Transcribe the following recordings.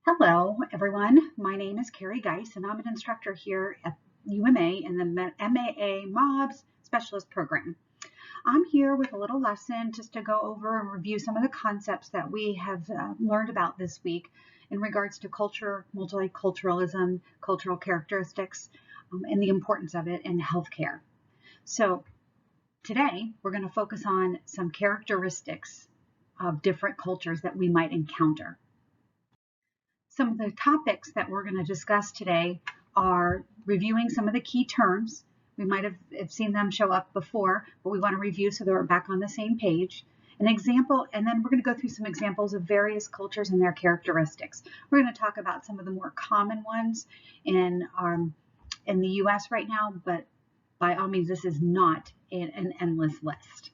Hello, everyone. My name is Carrie Geis, and I'm an instructor here at UMA in the MAA MOBS Specialist Program. I'm here with a little lesson just to go over and review some of the concepts that we have learned about this week in regards to culture, multiculturalism, cultural characteristics, and the importance of it in healthcare. So today, we're going to focus on some characteristics of different cultures that we might encounter. Some of the topics that we're going to discuss today are reviewing some of the key terms. We might have seen them show up before, but we want to review so that we're back on the same page. An example, and then we're going to go through some examples of various cultures and their characteristics. We're going to talk about some of the more common ones in the U.S. right now, but by all means, this is not an endless list.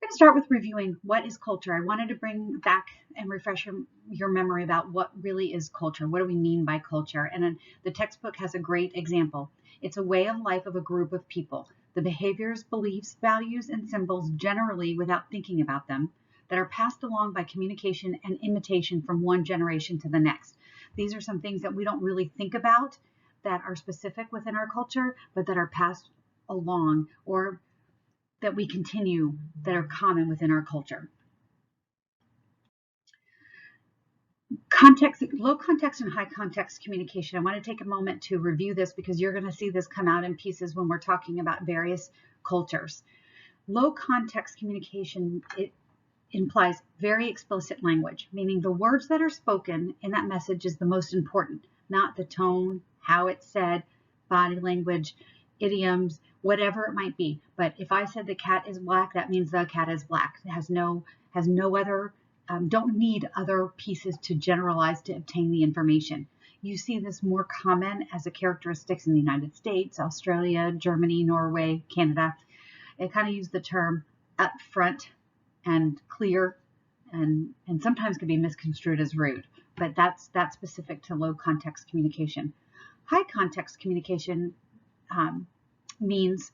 I'm going to start with reviewing what is culture. I wanted to bring back and refresh your memory about what really is culture. What do we mean by culture? And then the textbook has a great example. It's a way of life of a group of people. The behaviors, beliefs, values, and symbols generally without thinking about them that are passed along by communication and imitation from one generation to the next. These are some things that we don't really think about that are specific within our culture, but that are passed along or that we continue that are common within our culture. Context, low context and high context communication. I want to take a moment to review this because you're going to see this come out in pieces when we're talking about various cultures. Low context communication, it implies very explicit language, meaning the words that are spoken in that message is the most important, not the tone, how it's said, body language, idioms, whatever it might be. But if I said the cat is black, that means the cat is black. It has no other, don't need other pieces to generalize to obtain the information. You see this more common as a characteristics in the United States, Australia, Germany, Norway, Canada. It kind of use the term upfront and clear and sometimes can be misconstrued as rude, but that's specific to low context communication. High context communication means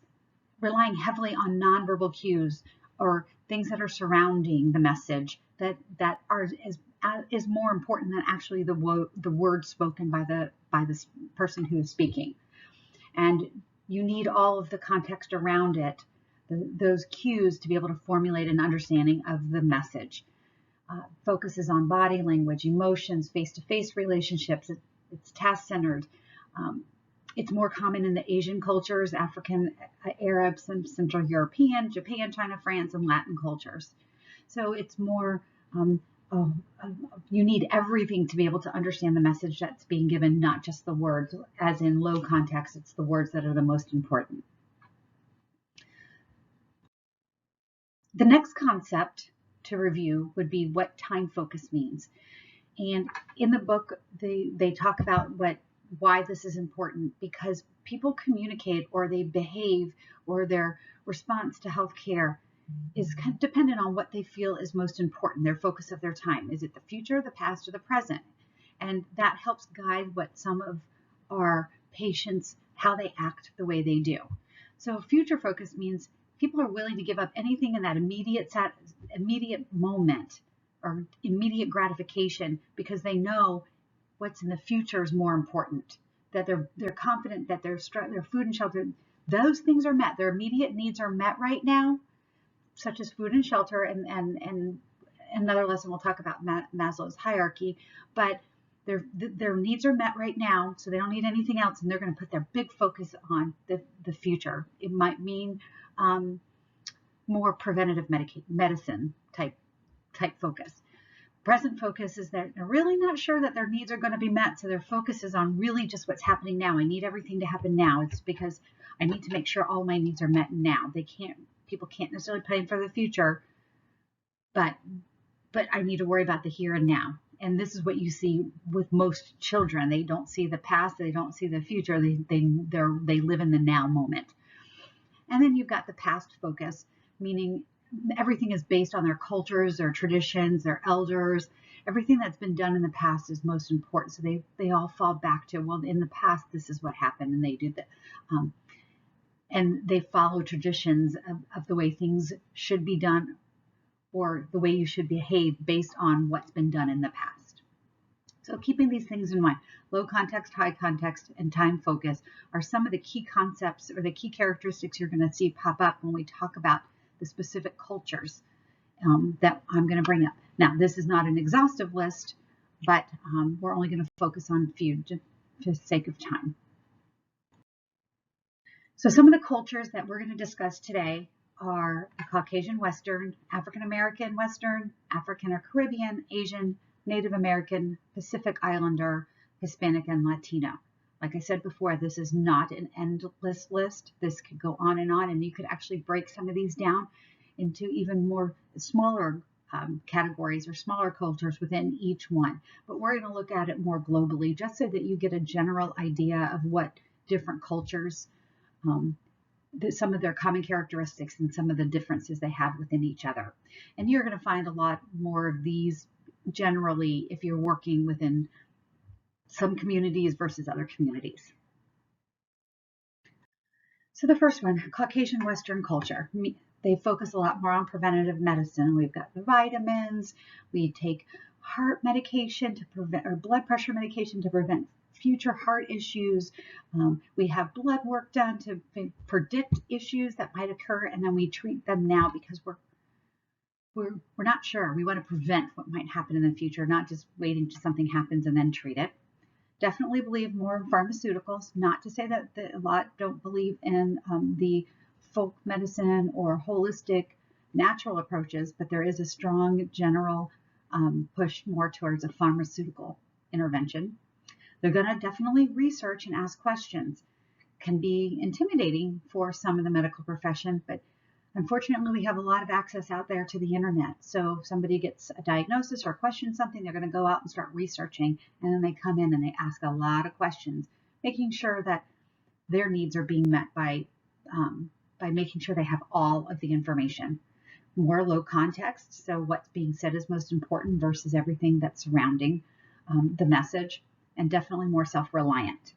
relying heavily on nonverbal cues or things that are surrounding the message that is more important than actually the words spoken by the person who is speaking. And you need all of the context around it, those cues, to be able to formulate an understanding of the message. Focuses on body language, emotions, face-to-face relationships. It's task-centered. It's more common in the Asian cultures, African, Arab, Central European, Japan, China, France, and Latin cultures. So it's more, you need everything to be able to understand the message that's being given, not just the words. As in low context, it's the words that are the most important. The next concept to review would be what time focus means. And in the book, they talk about why this is important, because people communicate or they behave or their response to healthcare is kind of dependent on what they feel is most important, their focus of their time. Is it the future, the past, or the present? And that helps guide what some of our patients, how they act the way they do. So future focus means people are willing to give up anything in that immediate moment or immediate gratification because they know what's in the future is more important, that they're confident that their food and shelter, those things are met. Their immediate needs are met right now, such as food and shelter, and another lesson we'll talk about Maslow's hierarchy, but their needs are met right now, so they don't need anything else, and they're going to put their big focus on the future. It might mean more preventative medicine type focus. Present focus is that they're really not sure that their needs are going to be met, so their focus is on really just what's happening now. I need everything to happen now. It's because I need to make sure all my needs are met now. People can't necessarily plan for the future, but I need to worry about the here and now. And this is what you see with most children. They don't see the past, they don't see the future. They live in the now moment. And then you've got the past focus, meaning everything is based on their cultures, their traditions, their elders. Everything that's been done in the past is most important. So they all fall back to, well, in the past, this is what happened, and they do that. And they follow traditions of the way things should be done or the way you should behave based on what's been done in the past. So keeping these things in mind, low context, high context, and time focus are some of the key concepts or the key characteristics you're going to see pop up when we talk about the specific cultures that I'm going to bring up. Now, this is not an exhaustive list, but we're only going to focus on a few just for the sake of time. So some of the cultures that we're going to discuss today are the Caucasian Western, African American Western, African or Caribbean, Asian, Native American, Pacific Islander, Hispanic, and Latino. Like I said before, this is not an endless list. This could go on, and you could actually break some of these down into even more smaller categories or smaller cultures within each one. But we're going to look at it more globally, just so that you get a general idea of what different cultures, some of their common characteristics and some of the differences they have within each other. And you're going to find a lot more of these generally if you're working within some communities versus other communities. So the first one, Caucasian Western culture. They focus a lot more on preventative medicine. We've got the vitamins. We take heart medication to prevent, or blood pressure medication to prevent future heart issues. We have blood work done to predict issues that might occur, and then we treat them now because we're not sure. We want to prevent what might happen in the future, not just waiting till something happens and then treat it. Definitely believe more in pharmaceuticals. Not to say that a lot don't believe in the folk medicine or holistic natural approaches, but there is a strong general push more towards a pharmaceutical intervention. They're going to definitely research and ask questions. Can be intimidating for some of the medical profession, but unfortunately we have a lot of access out there to the internet. So if somebody gets a diagnosis or questions something, they're going to go out and start researching, and then they come in and they ask a lot of questions, making sure that their needs are being met by making sure they have all of the information. More low context, so what's being said is most important versus everything that's surrounding the message, and definitely more self-reliant.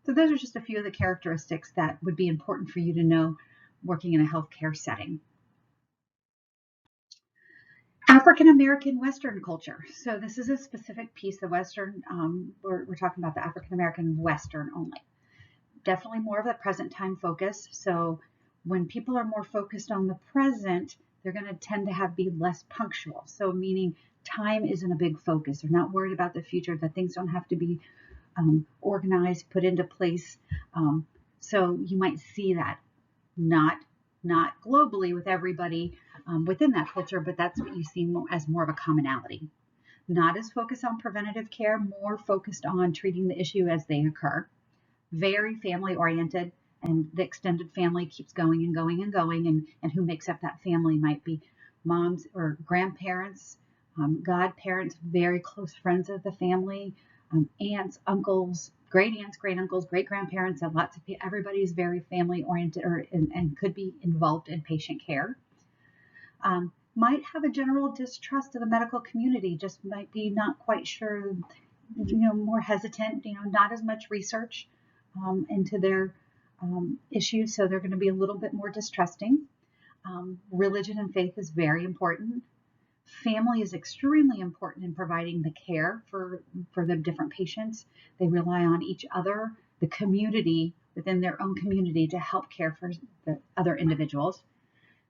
So those are just a few of the characteristics that would be important for you to know working in a healthcare setting. African American Western culture. So this is a specific piece, the Western, we're talking about the African American Western only. Definitely more of a present time focus. So when people are more focused on the present, they're going to tend to be less punctual. So meaning time isn't a big focus. They're not worried about the future, that things don't have to be organized, put into place. So you might see that not globally with everybody within that culture, but that's what you see as more of a commonality. Not as focused on preventative care, more focused on treating the issue as they occur. Very family oriented, and the extended family keeps going and going and going, and who makes up that family might be moms or grandparents, godparents, very close friends of the family, aunts, uncles, great aunts, great uncles, great grandparents, and lots of people. Everybody is very family oriented and could be involved in patient care. Might have a general distrust of the medical community, just might be not quite sure, more hesitant, not as much research into their issues, so they're going to be a little bit more distrusting. Religion and faith is very important. Family is extremely important in providing the care for the different patients. They rely on each other, the community within their own community, to help care for the other individuals.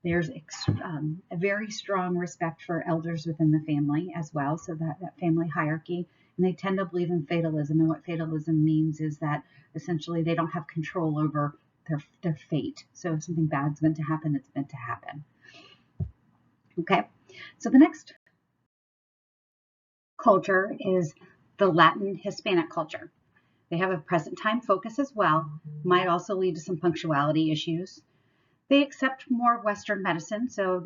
There's a very strong respect for elders within the family as well, so that family hierarchy. And they tend to believe in fatalism, and what fatalism means is that essentially they don't have control over their fate. So if something bad's meant to happen, it's meant to happen. Okay, so the next culture is the Latin Hispanic culture. They have a present time focus as well, might also lead to some punctuality issues. They accept more Western medicine, so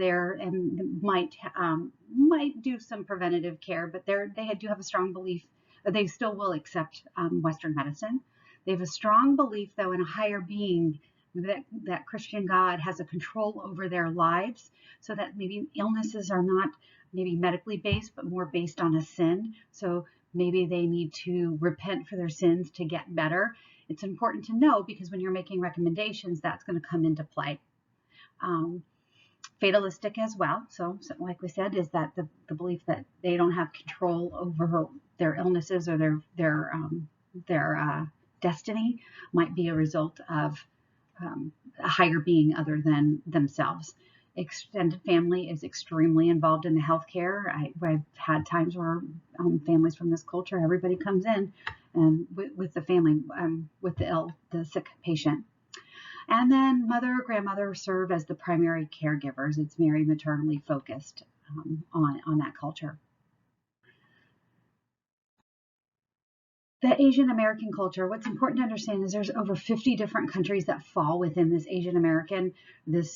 might do some preventative care, but they do have a strong belief, they still will accept Western medicine. They have a strong belief, though, in a higher being, that Christian God has a control over their lives, so that maybe illnesses are not maybe medically based, but more based on a sin. So maybe they need to repent for their sins to get better. It's important to know, because when you're making recommendations, that's going to come into play. fatalistic as well. So like we said, is that the belief that they don't have control over their illnesses or their destiny might be a result of a higher being other than themselves. Extended family is extremely involved in the healthcare. I've had times where families from this culture, everybody comes in and with the family, with the sick patient. And then mother or grandmother serve as the primary caregivers. It's very maternally focused on that culture. The Asian American culture, what's important to understand is there's over 50 different countries that fall within this Asian American, the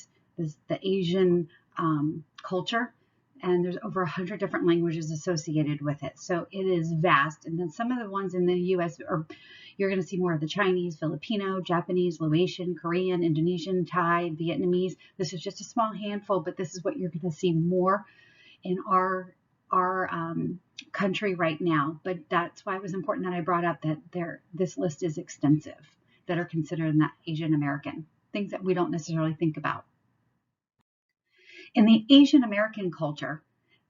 Asian culture, and there's over 100 different languages associated with it. So it is vast. And then some of the ones in the U.S. are, you're going to see more of the Chinese, Filipino, Japanese, Laotian, Korean, Indonesian, Thai, Vietnamese. This is just a small handful, but this is what you're going to see more in our country right now. But that's why it was important that I brought up that this list is extensive that are considered in that Asian American, things that we don't necessarily think about. In the Asian American culture,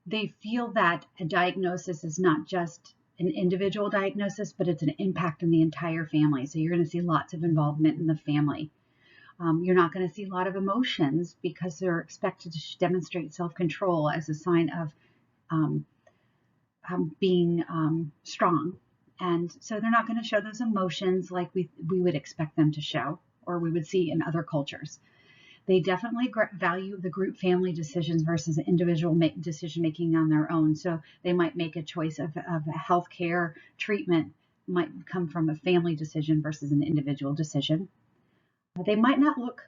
they feel that a diagnosis is not just an individual diagnosis, but it's an impact in the entire family. So you're going to see lots of involvement in the family. You're not going to see a lot of emotions because they're expected to demonstrate self-control as a sign of being strong. And so they're not going to show those emotions like we would expect them to show or we would see in other cultures. They definitely value the group family decisions versus individual decision making on their own. So they might make a choice of a healthcare treatment might come from a family decision versus an individual decision. They might not look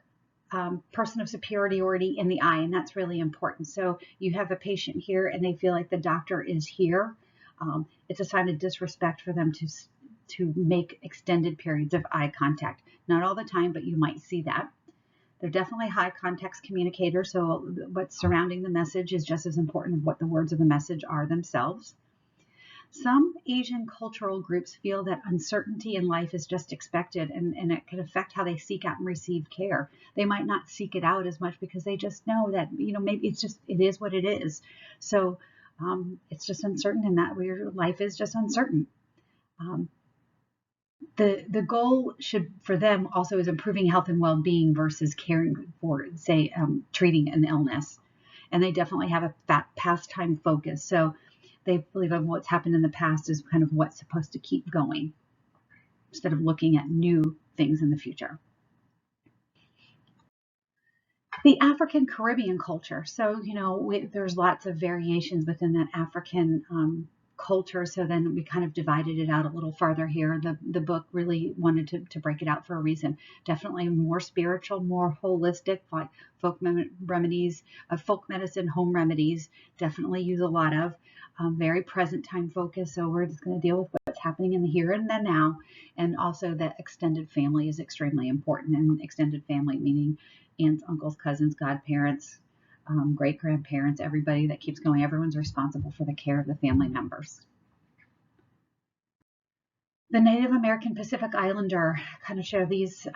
person of superiority in the eye, and that's really important. So you have a patient here and they feel like the doctor is here. It's a sign of disrespect for them to make extended periods of eye contact. Not all the time, but you might see that. They're definitely high context communicators, so what's surrounding the message is just as important as what the words of the message are themselves. Some Asian cultural groups feel that uncertainty in life is just expected, and it can affect how they seek out and receive care. They might not seek it out as much because they just know that, maybe it is what it is. So it's just uncertain, and that your life is just uncertain. The goal for them also is improving health and well-being versus caring for, say, treating an illness. And they definitely have a pastime focus. So they believe on what's happened in the past is kind of what's supposed to keep going instead of looking at new things in the future. The African Caribbean culture. So, there's lots of variations within that African culture. So then we kind of divided it out a little farther here. The book really wanted to break it out for a reason. Definitely more spiritual, more holistic, like folk remedies, folk medicine, home remedies. Definitely use a lot of very present time focus. So we're just going to deal with what's happening in the here and the now. And also that extended family is extremely important. And extended family meaning aunts, uncles, cousins, godparents, great-grandparents, everybody that keeps going. Everyone's responsible for the care of the family members. The Native American Pacific Islander kind of share these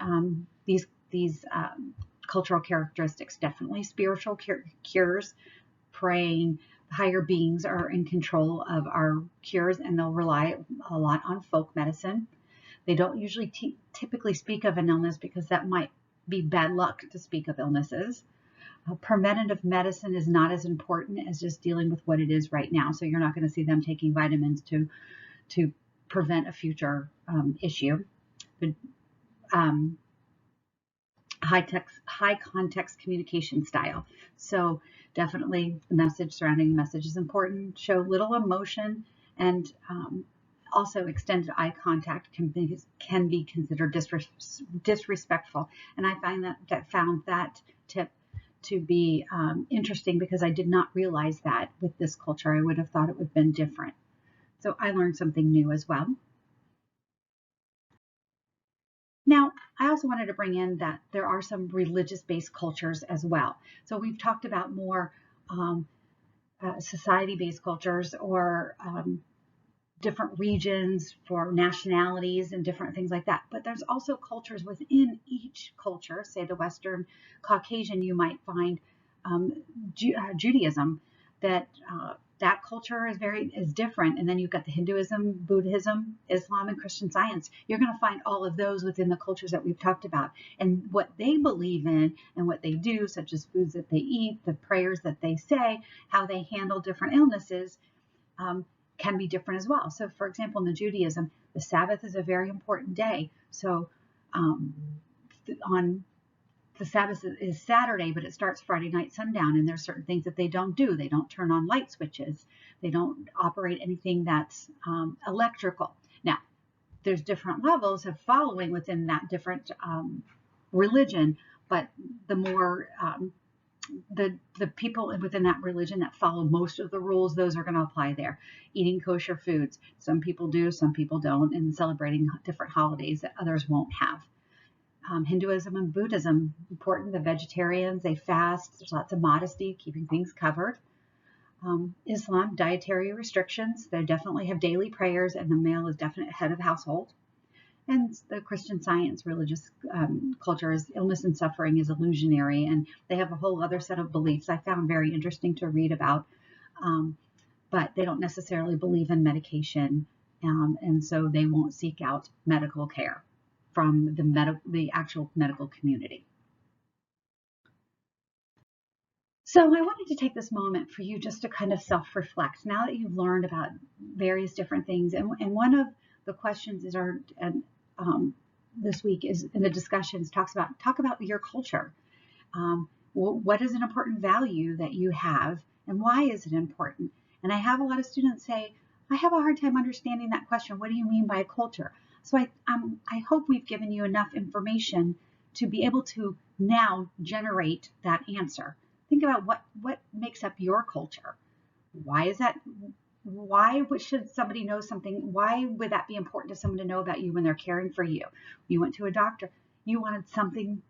cultural characteristics. Definitely spiritual cures, praying. Higher beings are in control of our cures, and they'll rely a lot on folk medicine. They don't usually typically speak of an illness because that might be bad luck to speak of illnesses. Preventative medicine is not as important as just dealing with what it is right now. So you're not going to see them taking vitamins to prevent a future issue. The high context communication style. So definitely the message surrounding the message is important. Show little emotion, and also extended eye contact can be considered disrespectful. And I found that tip to be interesting because I did not realize that with this culture. I would have thought it would have been different. So I learned something new as well. Now, I also wanted to bring in that there are some religious-based cultures as well. So we've talked about more society-based cultures or different regions for nationalities and different things like that. But there's also cultures within each culture. Say the Western Caucasian, you might find Judaism, that culture is different. And then you've got the Hinduism, Buddhism, Islam, and Christian Science. You're going to find all of those within the cultures that we've talked about, and what they believe in and what they do, such as foods that they eat, the prayers that they say, how they handle different illnesses, can be different as well. So, for example, in the Judaism, the Sabbath is a very important day. So, on the Sabbath is Saturday, but it starts Friday night sundown, and there's certain things that they don't do. They don't turn on light switches. They don't operate anything that's electrical. Now, there's different levels of following within that different religion, but the more the people within that religion that follow most of the rules, those are going to apply there. Eating kosher foods. Some people do, some people don't, and celebrating different holidays that others won't have. Hinduism and Buddhism, important. The vegetarians, they fast. There's lots of modesty, keeping things covered. Islam, dietary restrictions. They definitely have daily prayers, and the male is definitely head of household. And the Christian Science, religious culture, is illness and suffering is illusionary, and they have a whole other set of beliefs I found very interesting to read about. But they don't necessarily believe in medication, and so they won't seek out medical care from the actual medical community. So I wanted to take this moment for you just to kind of self-reflect now that you've learned about various different things. And one of the questions is this week is in the discussions talk about your culture. What is an important value that you have, and why is it important? And I have a lot of students say, I have a hard time understanding that question. What do you mean by a culture? So I hope we've given you enough information to be able to now generate that answer. Think about what makes up your culture. Why is that? Why should somebody know something? Why would that be important to someone to know about you when they're caring for you? You went to a doctor. You wanted something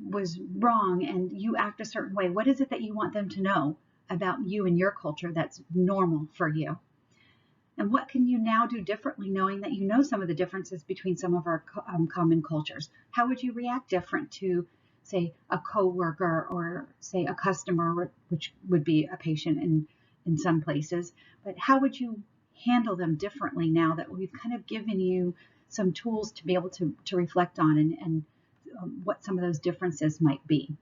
was wrong and you act a certain way. What is it that you want them to know about you and your culture that's normal for you? And what can you now do differently, knowing that you know some of the differences between some of our common cultures? How would you react different to, say, a coworker or, say, a customer, which would be a patient in some places? But how would you handle them differently now that we've kind of given you some tools to be able to reflect on and what some of those differences might be?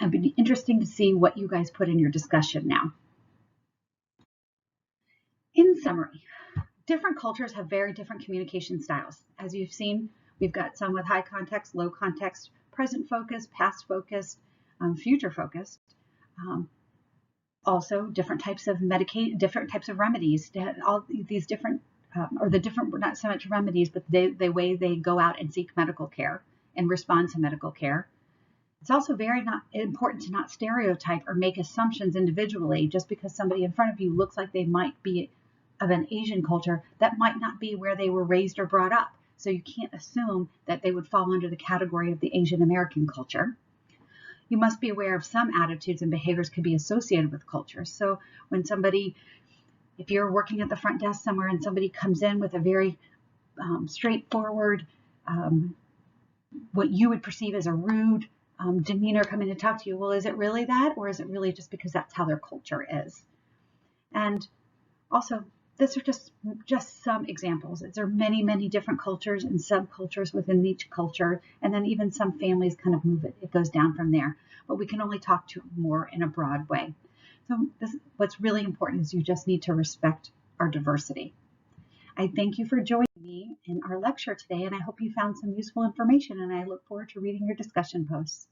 It'd be interesting to see what you guys put in your discussion now. In summary, different cultures have very different communication styles. As you've seen, we've got some with high context, low context, present focus, past focus, future focused. Also, different types of different types of remedies. All these different, not so much remedies, but the way they go out and seek medical care and respond to medical care. It's also very important to not stereotype or make assumptions individually. Just because somebody in front of you looks like they might be of an Asian culture, that might not be where they were raised or brought up. So you can't assume that they would fall under the category of the Asian American culture. You must be aware of some attitudes and behaviors can be associated with cultures. So when if you're working at the front desk somewhere and somebody comes in with a very straightforward, what you would perceive as a rude demeanor coming to talk to you, well, is it really that, or is it really just because that's how their culture is? And also, these are just some examples. There are many, many different cultures and subcultures within each culture, and then even some families kind of move it. It goes down from there, but we can only talk to more in a broad way. So what's really important is you just need to respect our diversity. I thank you for joining me in our lecture today, and I hope you found some useful information, and I look forward to reading your discussion posts.